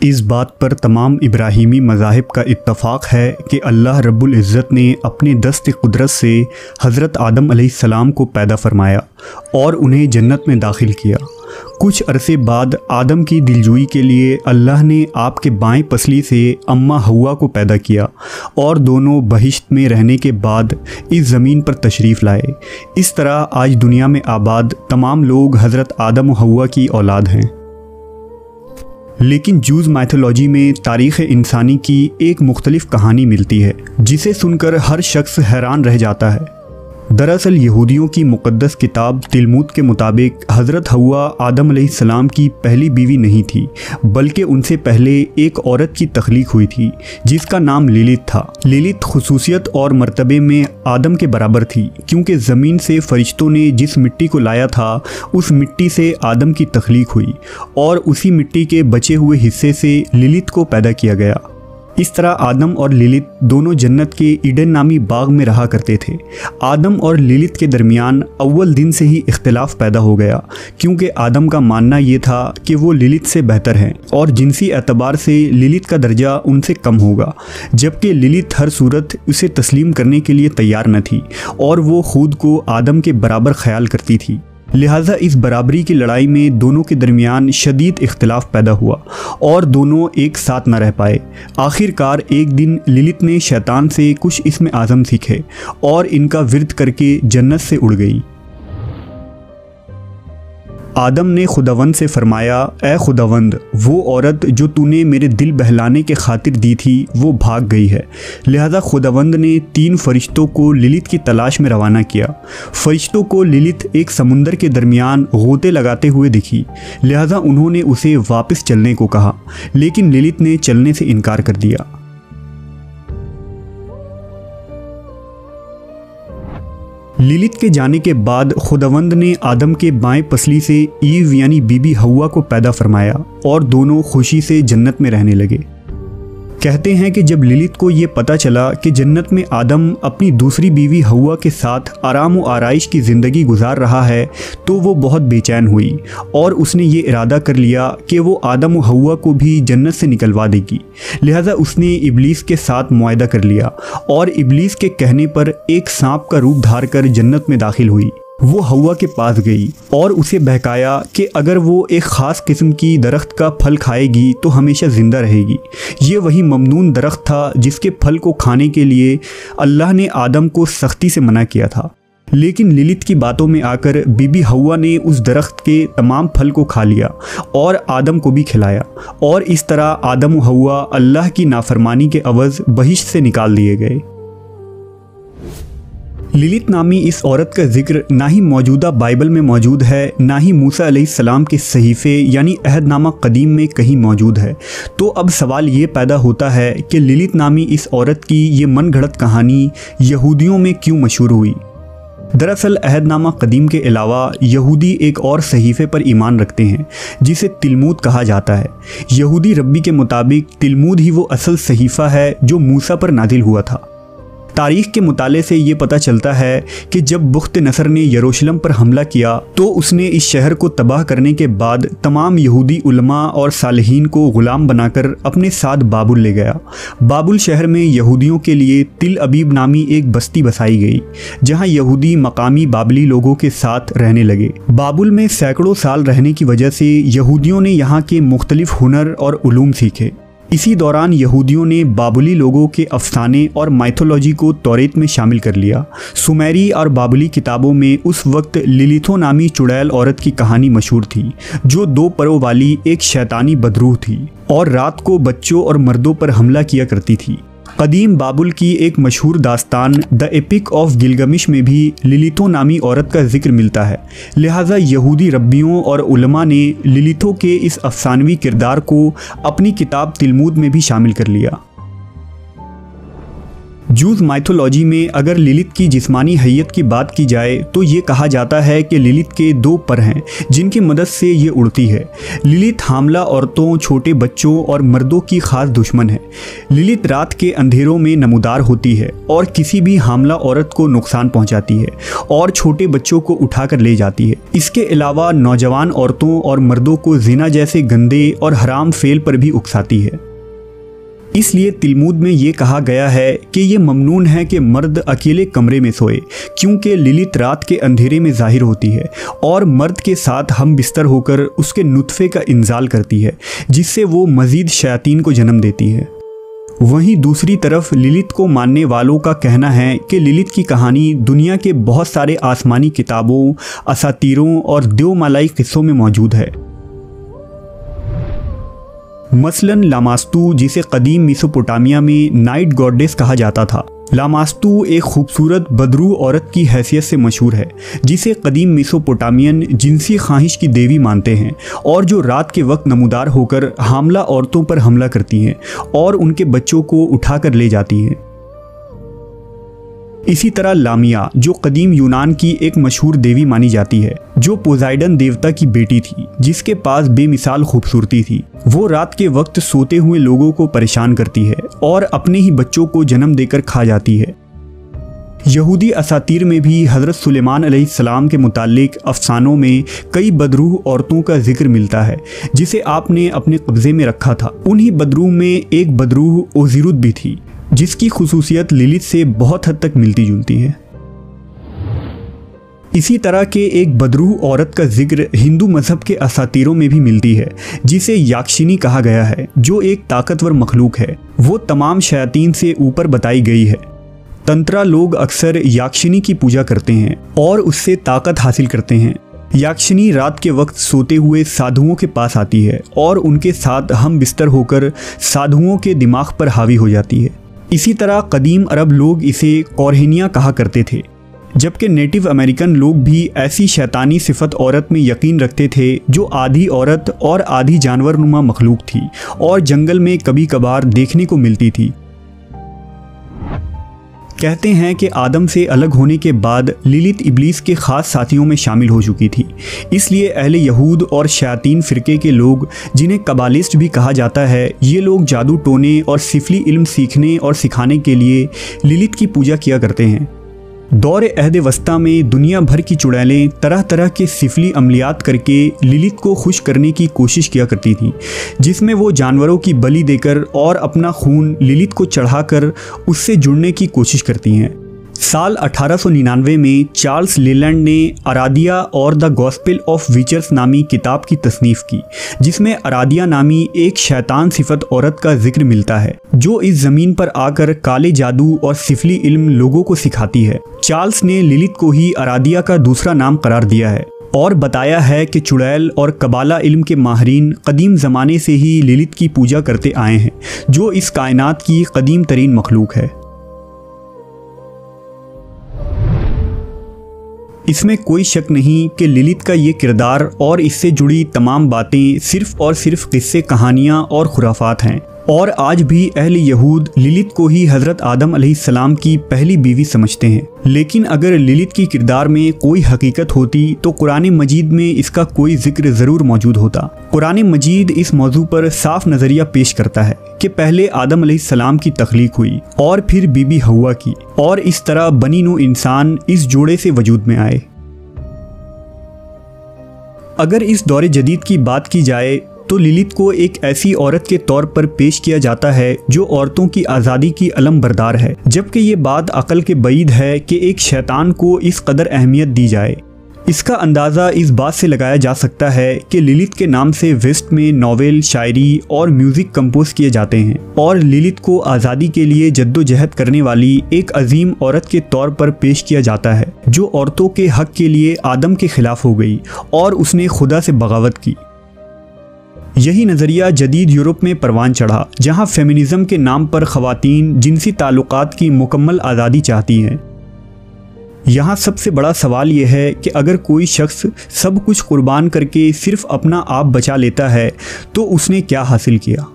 इस बात पर तमाम इब्राहीमी मज़ाहिब का इत्तफ़ाक़ है कि अल्लाह रब्बुल इज़्ज़त ने अपने दस्त कुदरत से हज़रत आदम अलैहिस्सलाम को पैदा फरमाया और उन्हें जन्नत में दाखिल किया। कुछ अरसे बाद आदम की दिलजोई के लिए अल्लाह ने आपके बाएं पसली से अम्मा हव्वा को पैदा किया और दोनों बहिश्त में रहने के बाद इस ज़मीन पर तशरीफ़ लाए। इस तरह आज दुनिया में आबाद तमाम लोग हज़रत आदम और हव्वा की औलाद हैं। लेकिन जूज़ माइथोलॉजी में तारीख़ इंसानी की एक मुख्तलिफ कहानी मिलती है जिसे सुनकर हर शख्स हैरान रह जाता है। दरअसल यहूदियों की मुक़द्दस किताब तिलमुद के मुताबिक हज़रत हव्वा आदम अलैहिस्सलाम की पहली बीवी नहीं थी, बल्कि उनसे पहले एक औरत की तख्लीक हुई थी जिसका नाम लिलित था। लिलित खुसूसियत और मर्तबे में आदम के बराबर थी, क्योंकि ज़मीन से फरिश्तों ने जिस मिट्टी को लाया था उस मिट्टी से आदम की तख्लीक हुई और उसी मिट्टी के बचे हुए हिस्से से लिलित को पैदा किया गया। इस तरह आदम और लिलित दोनों जन्नत के ईडन नामी बाग में रहा करते थे। आदम और लिलित के दरमियान अव्वल दिन से ही इख्तिलाफ पैदा हो गया, क्योंकि आदम का मानना ये था कि वो लिलित से बेहतर हैं और जिनसी एतबार से लिलित का दर्जा उनसे कम होगा, जबकि लिलित हर सूरत उसे तस्लीम करने के लिए तैयार न थी और वो खुद को आदम के बराबर ख्याल करती थी। लिहाजा इस बराबरी की लड़ाई में दोनों के दरमियान शदीद इख्तिलाफ पैदा हुआ और दोनों एक साथ न रह पाए। आखिरकार एक दिन लिलित ने शैतान से कुछ इस्म आज़म सीखे और इनका विर्द करके जन्नत से उड़ गई। आदम ने खुदावंद से फरमाया, ए खुदावंद, वो औरत जो तूने मेरे दिल बहलाने के खातिर दी थी वो भाग गई है। लिहाजा खुदावंद ने 3 फरिश्तों को लिलित की तलाश में रवाना किया। फरिश्तों को लिलित एक समुंदर के दरमियान गोते लगाते हुए दिखी, लिहाजा उन्होंने उसे वापस चलने को कहा, लेकिन लिलित ने चलने से इनकार कर दिया। लिलित के जाने के बाद खुदावंद ने आदम के बाएं पसली से ईव यानी बीबी हव्वा को पैदा फरमाया और दोनों खुशी से जन्नत में रहने लगे। कहते हैं कि जब लिलित को ये पता चला कि जन्नत में आदम अपनी दूसरी बीवी हव्वा के साथ आराम व आराइश की ज़िंदगी गुजार रहा है तो वो बहुत बेचैन हुई और उसने ये इरादा कर लिया कि वो आदम व हव्वा को भी जन्नत से निकलवा देगी। लिहाजा उसने इब्लीस के साथ मुआहदा कर लिया और इब्लीस के कहने पर एक सांप का रूप धार कर जन्नत में दाखिल हुई। वो हव्वा के पास गई और उसे बहकाया कि अगर वो एक ख़ास किस्म की दरख्त का फल खाएगी तो हमेशा ज़िंदा रहेगी। ये वही ममनून दरख्त था जिसके फल को खाने के लिए अल्लाह ने आदम को सख्ती से मना किया था। लेकिन लिलित की बातों में आकर बीबी हव्वा ने उस दरख्त के तमाम फल को खा लिया और आदम को भी खिलाया और इस तरह आदम व हव्वा अल्लाह की नाफरमानी के अवज़ बहिश्त से निकाल दिए गए। लिलित नामी इस औरत का जिक्र ना ही मौजूदा बाइबल में मौजूद है, ना ही मूसा अलैहिस्सलाम के सहीफ़े यानी अहदनामा कदीम में कहीं मौजूद है। तो अब सवाल ये पैदा होता है कि लिलित नामी इस औरत की ये मनगढ़ंत कहानी यहूदियों में क्यों मशहूर हुई। दरअसल अहदनामा कदीम के अलावा यहूदी एक और सहीफ़े पर ईमान रखते हैं जिसे तिलमुद कहा जाता है। यहूदी रब्बी के मुताबिक तिलमुद ही वो असल सहीफ़ा है जो मूसा पर नाजिल हुआ था। तारीख़ के मुताले से ये पता चलता है कि जब बुख्त नसर ने यरूशलेम पर हमला किया तो उसने इस शहर को तबाह करने के बाद तमाम यहूदी उलमा और सालिहीन को ग़ुलाम बनाकर अपने साथ बाबुल ले गया। बाबुल शहर में यहूदियों के लिए तिल अबीब नामी एक बस्ती बसाई गई, जहाँ यहूदी मकामी बाबली लोगों के साथ रहने लगे। बाबुल में सैकड़ों साल रहने की वजह से यहूदियों ने यहाँ के मुख्तलिफ हुनर और उलूम सीखे। इसी दौरान यहूदियों ने बाबुली लोगों के अफसाने और माइथोलॉजी को तौरेत में शामिल कर लिया। सुमेरी और बाबुली किताबों में उस वक्त लिलिथो नामी चुड़ैल औरत की कहानी मशहूर थी, जो 2 परों वाली एक शैतानी बदरूह थी और रात को बच्चों और मर्दों पर हमला किया करती थी। कदीम बाबुल की एक मशहूर दास्तान द एपिक ऑफ गिलगमिश में भी लिलिथो नामी औरत का जिक्र मिलता है। लिहाजा यहूदी रब्बियों और उलमा ने लिलिथो के इस अफसानवी किरदार को अपनी किताब तिलमुद में भी शामिल कर लिया। जूस माइथोलॉजी में अगर लिलित की जिस्मानी हैयत की बात की जाए तो ये कहा जाता है कि लिलित के 2 पर हैं जिनकी मदद से ये उड़ती है। लिलित हामला औरतों, छोटे बच्चों और मर्दों की खास दुश्मन है। लिलित रात के अंधेरों में नमूदार होती है और किसी भी हामला औरत को नुकसान पहुंचाती है और छोटे बच्चों को उठाकर ले जाती है। इसके अलावा नौजवान औरतों और मर्दों को जिना जैसे गंदे और हराम फेल पर भी उकसाती है। इसलिए तिलमुद में ये कहा गया है कि ये ममनून है कि मर्द अकेले कमरे में सोए, क्योंकि लिलित रात के अंधेरे में जाहिर होती है और मर्द के साथ हम बिस्तर होकर उसके नुत्फे का इंजाल करती है, जिससे वो मजीद शयातीन को जन्म देती है। वहीं दूसरी तरफ लिलित को मानने वालों का कहना है कि लिलित की कहानी दुनिया के बहुत सारे आसमानी किताबों, असातीरों और देवमालाई किस्सों में मौजूद है। मसलन लामास्तु, जिसे कदीम मेसोपोटामिया में नाइट गॉडेस कहा जाता था। लामास्तु एक खूबसूरत बदरू औरत की हैसियत से मशहूर है, जिसे कदीम मेसोपोटामियन जिनसी ख्वाहिश की देवी मानते हैं और जो रात के वक्त नमूदार होकर हामला औरतों पर हमला करती हैं और उनके बच्चों को उठाकर ले जाती हैं। इसी तरह लामिया, जो कदीम यूनान की एक मशहूर देवी मानी जाती है, जो पोजाइडन देवता की बेटी थी, जिसके पास बेमिसाल खूबसूरती थी। वो रात के वक्त सोते हुए लोगों को परेशान करती है और अपने ही बच्चों को जन्म देकर खा जाती है। यहूदी असातीर में भी हज़रत सुलेमान अलैहिस्सलाम के मुताल्लिक अफसानों में कई बदरूह औरतों का जिक्र मिलता है, जिसे आपने अपने कब्जे में रखा था। उन्हीं बदरूह में एक बदरूह ओज़िरुत भी थी, जिसकी खुसूसियत लिलित से बहुत हद तक मिलती जुलती है। इसी तरह के एक बदरूह औरत का जिक्र हिंदू मजहब के असातीरों में भी मिलती है, जिसे याक्षिनी कहा गया है, जो एक ताकतवर मखलूक है। वो तमाम शयातीन से ऊपर बताई गई है। तंत्रा लोग अक्सर याक्षिनी की पूजा करते हैं और उससे ताकत हासिल करते हैं। याक्षिनी रात के वक्त सोते हुए साधुओं के पास आती है और उनके साथ हम बिस्तर होकर साधुओं के दिमाग पर हावी हो जाती है। इसी तरह कदीम अरब लोग इसे कौरहिनिया कहा करते थे, जबकि नेटिव अमेरिकन लोग भी ऐसी शैतानी सिफत औरत में यकीन रखते थे, जो आधी औरत और आधी जानवर नुमा मखलूक थी और जंगल में कभी कभार देखने को मिलती थी। कहते हैं कि आदम से अलग होने के बाद लिलित इब्लीस के ख़ास साथियों में शामिल हो चुकी थी। इसलिए अहले यहूद और शयातीन फ़िरके के लोग, जिन्हें कबालिस्ट भी कहा जाता है, ये लोग जादू टोने और सिफली इल्म सीखने और सिखाने के लिए लिलित की पूजा किया करते हैं। दौर अहद वस्ता में दुनिया भर की चुड़ैलें तरह तरह के सिफली अमलियात करके लिलित को खुश करने की कोशिश किया करती थी, जिसमें वो जानवरों की बलि देकर और अपना खून लिलित को चढ़ाकर उससे जुड़ने की कोशिश करती हैं। साल 1899 में चार्ल्स लेलैंड ने अरादिया और द गॉस्पेल ऑफ विचर्स नामी किताब की तसनीफ़ की, जिसमें अरादिया नामी एक शैतान सिफत औरत का जिक्र मिलता है, जो इस ज़मीन पर आकर काले जादू और सिफली इल्म लोगों को सिखाती है। चार्ल्स ने लिलित को ही अरादिया का दूसरा नाम करार दिया है और बताया है कि चुड़ैल और कबाला इल्म के माहिरीन कदीम ज़माने से ही लिलित की पूजा करते आए हैं, जो इस कायनात की कदीम तरीन मखलूक है। इसमें कोई शक नहीं कि लिलित का ये किरदार और इससे जुड़ी तमाम बातें सिर्फ़ और सिर्फ किस्से, कहानियाँ और खुराफात हैं, और आज भी अहले यहूद लिलित को ही हज़रत आदम अलैहिस्सलाम की पहली बीवी समझते हैं। लेकिन अगर लिलित की किरदार में कोई हकीकत होती तो कुरान मजीद में इसका कोई जिक्र ज़रूर मौजूद होता। कुरान मजीद इस मौजू पर साफ नज़रिया पेश करता है कि पहले आदम अलैहिस्सलाम की तख्लीक हुई और फिर बीबी हव्वा की, और इस तरह बनी नू इंसान इस जोड़े से वजूद में आए। अगर इस दौरे जदीद की बात की जाए तो लिलित को एक ऐसी औरत के तौर पर पेश किया जाता है जो औरतों की आज़ादी की अलम बरदार है, जबकि ये बात अकल के बईद है कि एक शैतान को इस कदर अहमियत दी जाए। इसका अंदाज़ा इस बात से लगाया जा सकता है कि लिलित के नाम से वेस्ट में नॉवेल, शायरी और म्यूज़िक कंपोज किए जाते हैं, और लिलित को आज़ादी के लिए जद्दोजहद करने वाली एक अजीम औरत के तौर पर पेश किया जाता है, जो औरतों के हक़ के लिए आदम के ख़िलाफ़ हो गई और उसने खुदा से बगावत की। यही नज़रिया जदीद यूरोप में परवान चढ़ा, जहाँ फेमिनिज़म के नाम पर ख़वातीन जिनसी ताल्लुकात की मुकम्मल आज़ादी चाहती हैं। यहाँ सबसे बड़ा सवाल यह है कि अगर कोई शख्स सब कुछ कुर्बान करके सिर्फ अपना आप बचा लेता है तो उसने क्या हासिल किया।